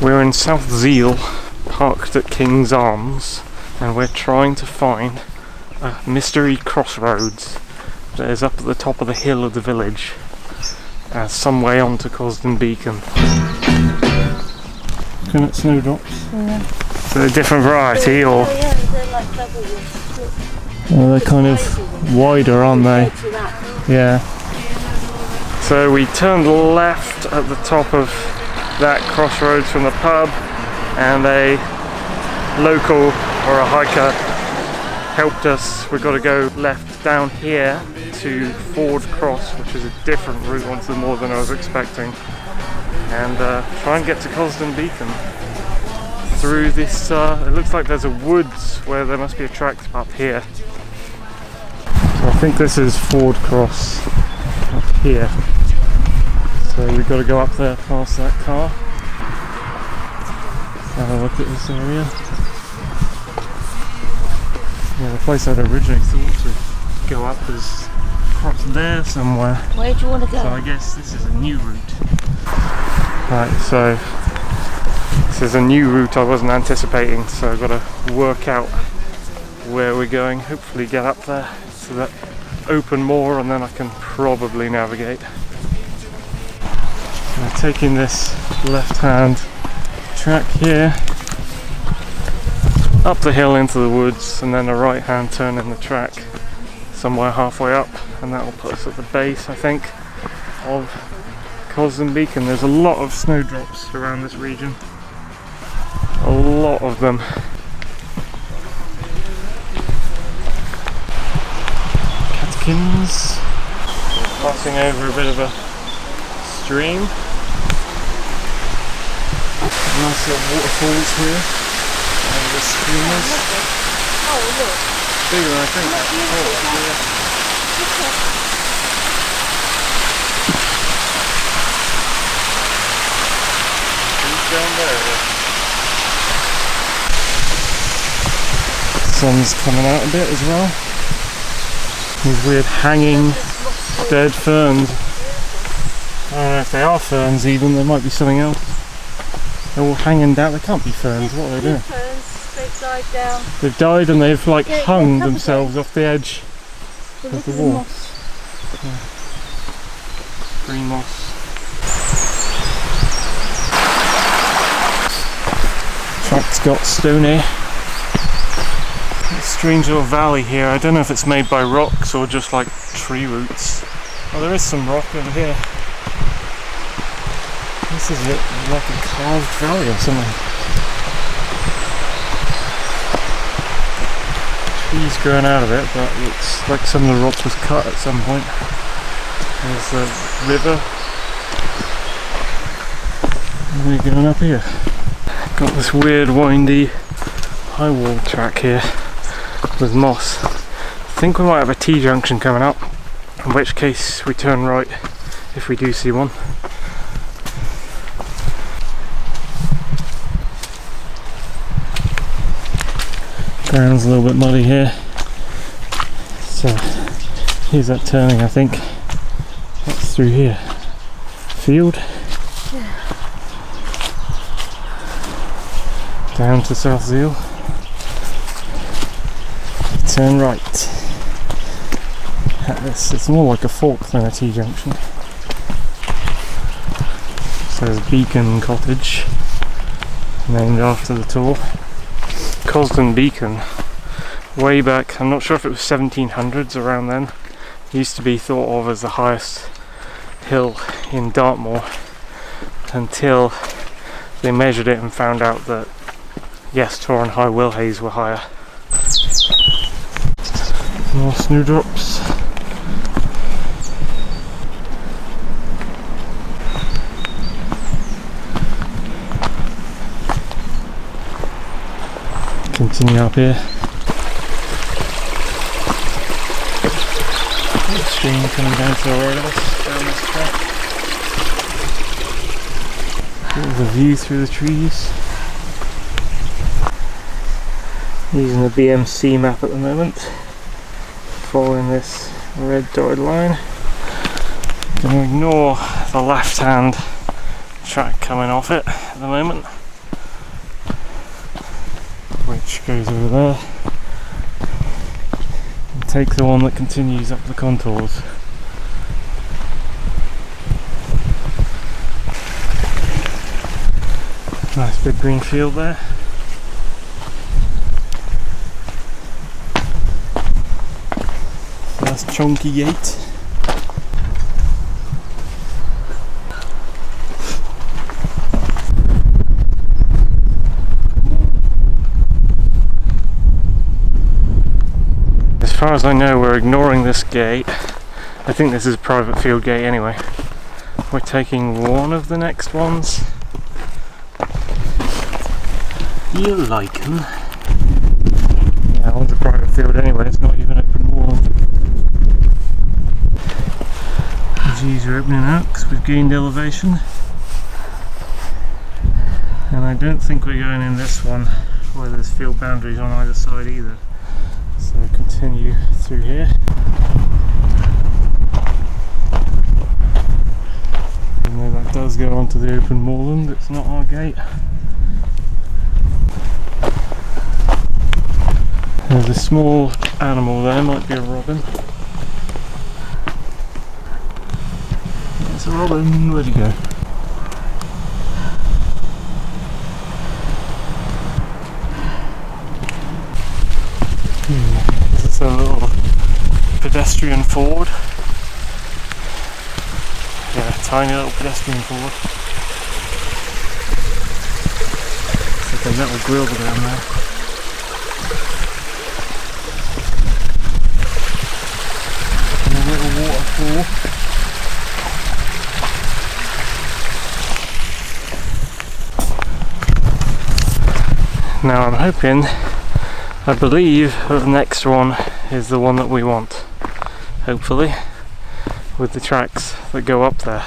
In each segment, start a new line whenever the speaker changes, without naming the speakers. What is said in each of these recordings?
We're in South Zeal, parked at King's Arms, and we're trying to find a mystery crossroads that is up at the top of the hill of the village, some way on to Cosdon Beacon. Looking at snowdrops. Yeah. So a different variety, or?
Yeah, they're like double.
Well, they're kind of wider, aren't they? Yeah. So we turned left at the top of that crossroads from the pub, and a local or a hiker helped us. We've got to go left down here to Ford Cross, which is a different route onto the moor than I was expecting, and try and get to Cosdon Beacon through this. It looks like there's a woods where there must be a track up here. So I think this is Ford Cross up here. So we've got to go up there past that car. Have a look at this area. Yeah, the place I'd originally thought to go up is across there somewhere.
Where do you want to go?
So I guess this is a new route. Right, so this is a new route I wasn't anticipating, so I've got to work out where we're going. Hopefully get up there to that open moor, and then I can probably navigate. I'm taking this left-hand track here up the hill into the woods, and then a right-hand turn in the track somewhere halfway up, and that will put us at the base, I think, of Cosdon Beacon. There's a lot of snowdrops around this region, a lot of them. Kinks, passing over a bit of a stream. Nice little waterfalls here, and the streamers.
Oh, look.
Bigger than I think. Oh, yeah. Who's down there? Sun's coming out a bit as well. These weird hanging dead ferns. I don't know if they are ferns even, there might be something else. They're all hanging down. They can't be ferns, what are they doing?
Ferns, they've died down.
They've died and they've like hung themselves off the edge of the wall. Yeah. Green moss. Track's got stony. Strange little valley here. I don't know if it's made by rocks or just like tree roots. Oh, there is some rock over here. This is it, like a carved valley or something. Trees growing out of it, but it looks like some of the rock was cut at some point. There's the river. And we're going up here. Got this weird windy high wall track here with moss. I think we might have a T-junction coming up, in which case we turn right if we do see one. Ground's a little bit muddy here, so here's that turning. I think that's through here. Field.
Yeah.
Down to South Zeal. Turn right. It's more like a fork than a T-junction. So there's Beacon Cottage, named after the tour. Cosdon Beacon, way back, I'm not sure if it was 1700s, around then, used to be thought of as the highest hill in Dartmoor, until they measured it and found out that yes, Tor and High Willhays were higher. More snowdrops. Continue up here. Stream coming down to the right of us, down this track. There's a view through the trees. Using the BMC map at the moment, following this red dotted line. Going to ignore the left hand track coming off it at the moment. goes over there and take the one that continues up the contours. Nice big green field there. That's chunky gate. As far as I know, we're ignoring this gate. I think this is a private field gate anyway. We're taking one of the next ones. You like them? Yeah, one's a private field anyway, it's not even open moorland. These are opening out because we've gained elevation. And I don't think we're going in this one where there's field boundaries on either side either. So we'll continue through here. Even though that does go onto the open moorland, it's not our gate. There's a small animal there, might be a robin. It's a robin, where'd he go? This is a little pedestrian ford. Yeah, tiny little pedestrian ford. It's like a little grill down there. Little waterfall. Now I'm hoping, I believe the next one is the one that we want, hopefully, with the tracks that go up there.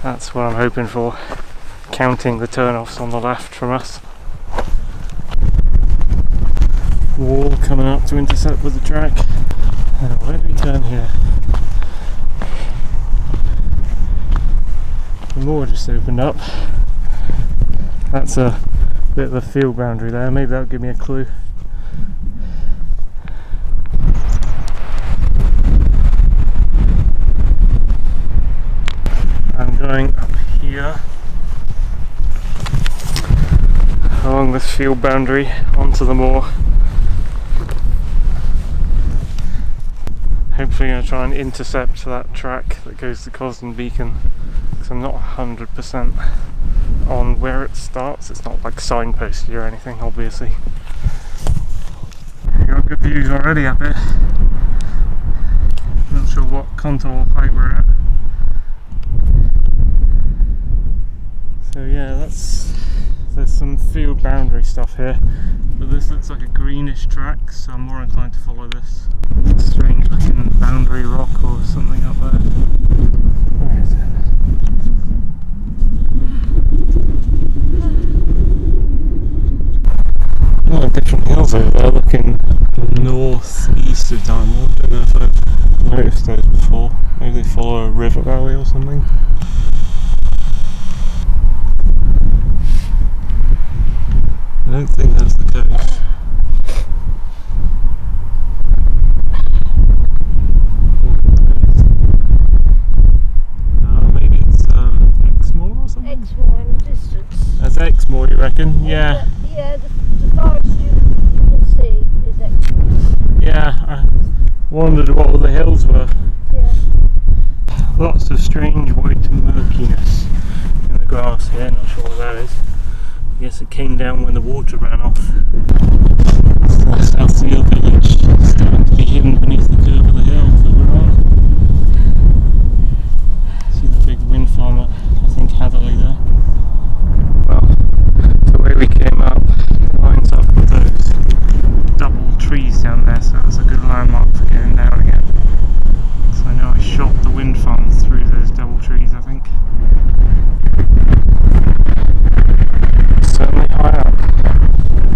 That's what I'm hoping for, counting the turn-offs on the left from us. Wall coming up to intercept with the track. Where do we turn here? The moor just opened up. That's a bit of a field boundary there, maybe that'll give me a clue. I'm going up here along this field boundary onto the moor. Hopefully I'm going to try and intercept that track that goes to Cosdon Beacon, because I'm not 100% on where it starts. It's not like signposted or anything, obviously. We've got good views already up here. Not sure what contour height we're at. So yeah, there's some field boundary stuff here, but this looks like a greenish track, so I'm more inclined to follow this. It's a strange looking boundary rock or something up there. Where is it? Oh, different hills over there looking northeast of Dartmoor. Don't know if I've noticed those before. Maybe they follow a river valley or something. I don't think that's the case. Maybe it's Exmoor or something?
Exmoor in the distance.
That's Exmoor, you reckon? Yeah.
Yeah, the forest you can see is Exmoor.
Yeah, I wondered what all the hills were.
Yeah.
Lots of strange white murkiness in the grass here, not sure what that is. I guess it came down when the water ran off. So the Southfield village starting to be hidden beneath the curve of the hill that we're on. See the big wind farm at, I think, Hatherley there. Well, the way we came up lines up with those double trees down there, so that's a good landmark for getting down again. So I know I shot the wind farm through those double trees, I think. Certainly high up.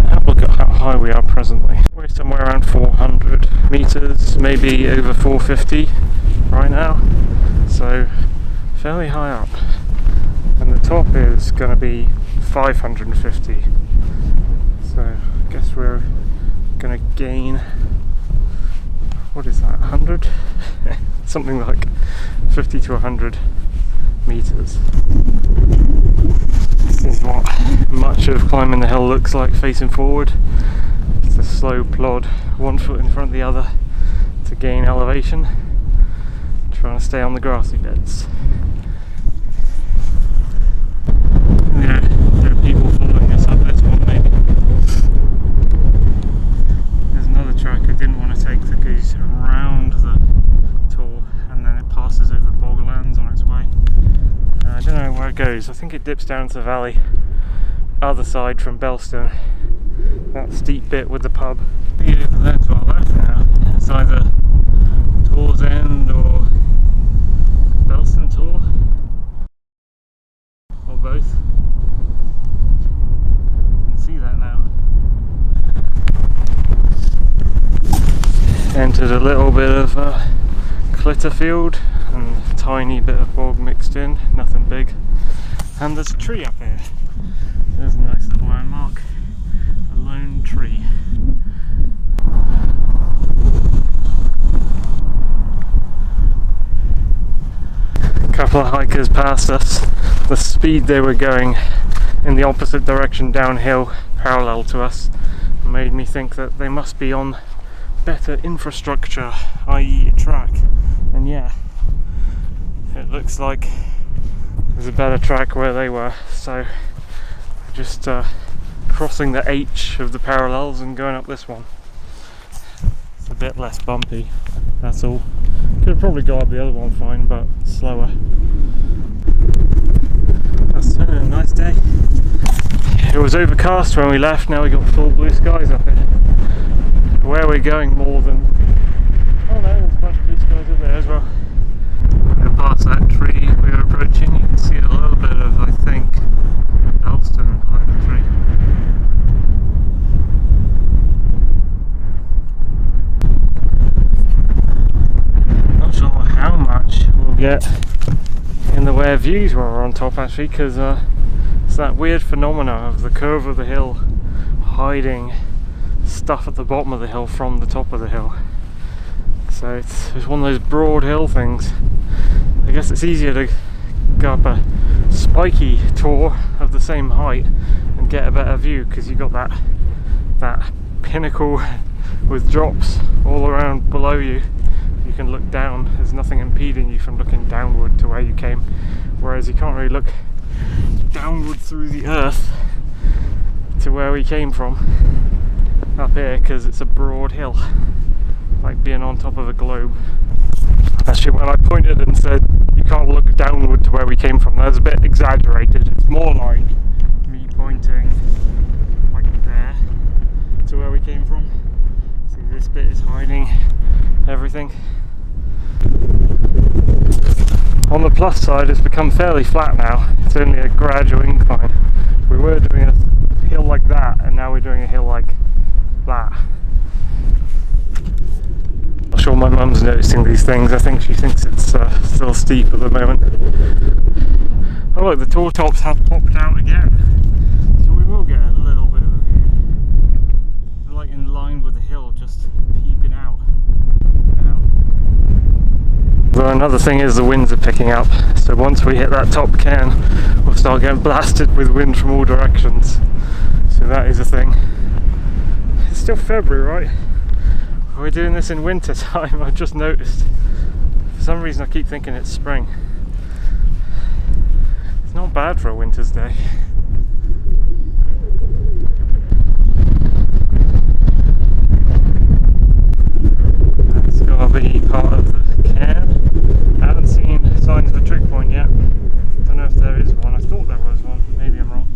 Have a look at how high we are presently. We're somewhere around 400 metres, maybe over 450 right now. So fairly high up. And the top is going to be 550. So Guess we're gonna gain, what is that, 100? Something like 50 to 100 meters. This is what much of climbing the hill looks like facing forward. It's a slow plod, one foot in front of the other to gain elevation, trying to stay on the grassy beds. Yeah, there are people following us up this one maybe. There's another track I didn't want to take that goes around the tor and then it passes over boglands on its way. I don't know where it goes. I think it dips down to the valley, other side from Belston. That steep bit with the pub. Over there to our left now. It's either Tor's End or Belston Tor, or both. You can see that now. Entered a little bit of clitter field and a tiny bit of bog mixed in, nothing big. And there's a tree up here. There's a nice little landmark, a lone tree. A couple of hikers passed us. The speed they were going in the opposite direction downhill, parallel to us, made me think that they must be on better infrastructure, i.e. a track. And yeah, it looks like there's a better track where they were, so just crossing the H of the parallels and going up this one. It's a bit less bumpy, that's all. Could have probably got up the other one fine, but slower. That's a nice day. It was overcast when we left, now we got full blue skies up here. Where we're going more than... oh no, there's a bunch of blue skies up there as well. We're past that tree we were approaching, you can see a little bit of, I think, Belston behind the tree. Not sure how much we'll get in the way of views when we're on top actually, because it's that weird phenomena of the curve of the hill hiding stuff at the bottom of the hill from the top of the hill. So it's one of those broad hill things. I guess it's easier to go up a spiky tor of the same height and get a better view because you got that pinnacle with drops all around below you. You can look down, there's nothing impeding you from looking downward to where you came, whereas you can't really look downward through the earth to where we came from up here because it's a broad hill, like being on top of a globe. Actually, when I pointed and said you can't look downward to where we came from, that was a bit exaggerated. It's more like me pointing like there to where we came from. See, this bit is hiding everything. On the plus side, it's become fairly flat now. It's only a gradual incline. We were doing a hill like that, and now we're doing a hill like that. Not sure my mum's noticing these things. I think she thinks it's still steep at the moment. Oh look, the tall tops have popped out again. So we will get a little bit of a view. They're like in line with the hill, just peeping out now. Though another thing is the winds are picking up. So once we hit that top cairn, we'll start getting blasted with wind from all directions. So that is a thing. It's still February, right? We're doing this in winter time, I've just noticed. For some reason I keep thinking it's spring. It's not bad for a winter's day. That's got to be part of the cairn. I haven't seen signs of a trig point yet. Don't know if there is one. I thought there was one, maybe I'm wrong.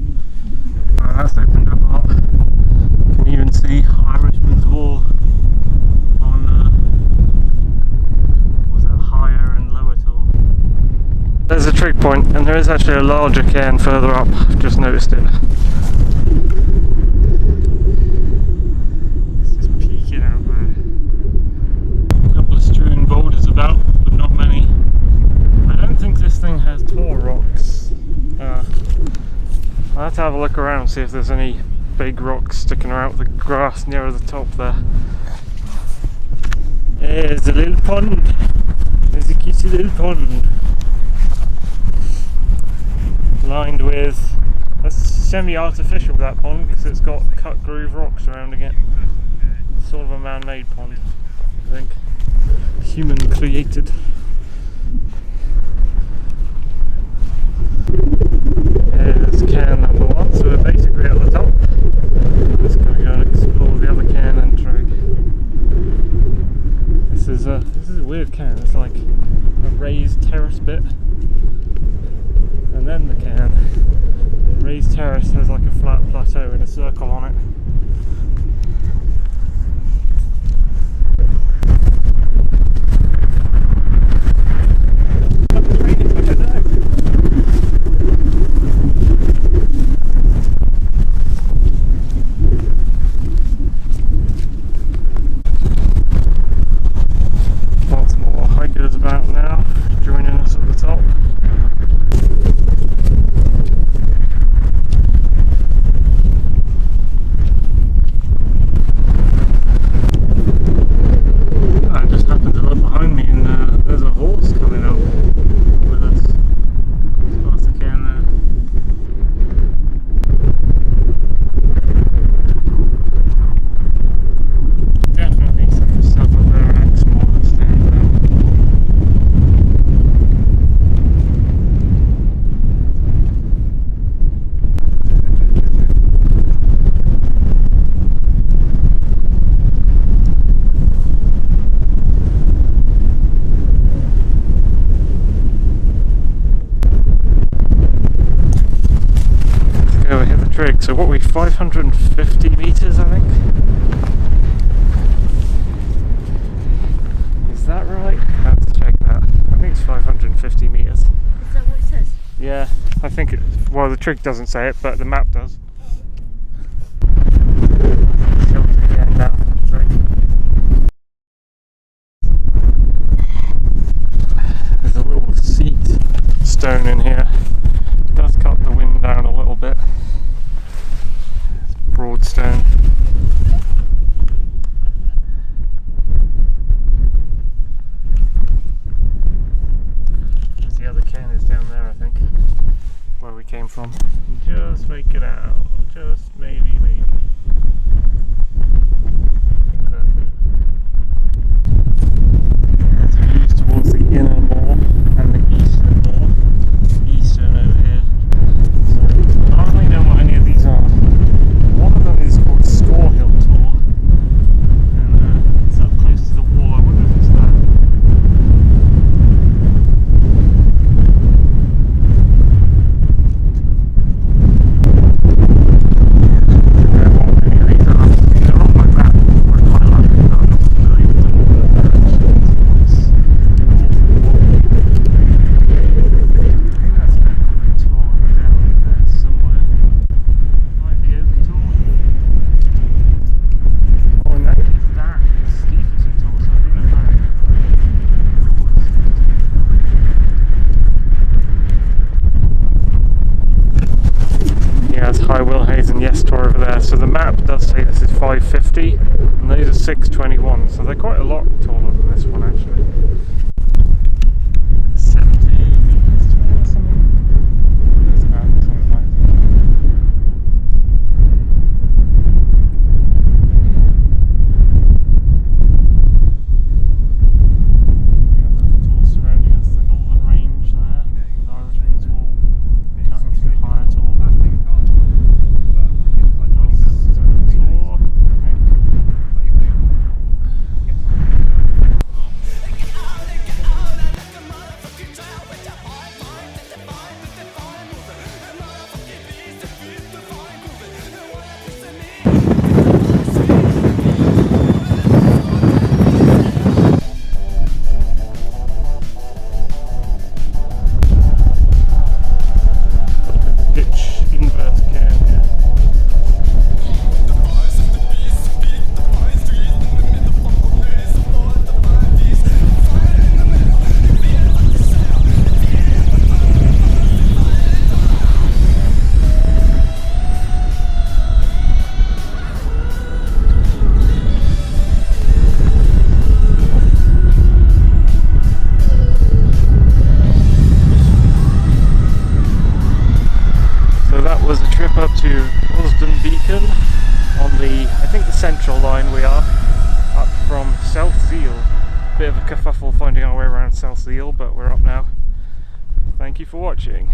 Oh, that's opened up a lot. You can even see Irishman's Wall. There's a trig point, and there is actually a larger cairn further up. I've just noticed it. It's just peeking out there. A couple of strewn boulders about, but not many. I don't think this thing has tall rocks. I'll have to have a look around and see if there's any big rocks sticking out the grass near the top there. There's a little pond. There's a cutesy little pond. Lined with, that's semi-artificial, that pond, because it's got cut groove rocks surrounding it. Sort of a man-made pond, I think. Human created. There's can number 1, so we're basically at the top. Let's go and explore the other can and trig. This is a weird can. It's like a raised terrace bit, and then the can. The raised terrace has like a flat plateau and a circle on it. About now, joining us at the top. I just happened to look behind me and there's a horse coming up with us. Past the can there. Definitely some stuff up there and Exmoor that stands out. Trig. So what are we, 550 metres I think? Is that right? Let's check that. I think it's 550 metres.
Is that what it says?
Yeah, I think it, well the trig doesn't say it, but the map does. Shelter again now from the trig. There's a little seat stone in here. It does cut the wind down a little bit. Broad stone. The other can is down there, I think, where we came from. Just make it out. Just maybe. I think that's it. There's views towards the inner moor and the eastern moor. Eastern over here. So I don't really know what any of these are. One of them is called Score Hill Tour, and it's up close to the wall. I wonder if it's that. I don't know what any of these are. They're on my map. We're quite lucky that I'm not familiar with them. Over there, so the map does say this is 550 and those are 621, so they're quite a lot taller than this one actually. 70 meters tall or something. There's about something like that. The tall surrounding us, the northern range there, the Irishman's Wall, cutting through higher tall. central line we are, up from South Zeal. Bit of a kerfuffle finding our way around South Zeal, but we're up now. Thank you for watching.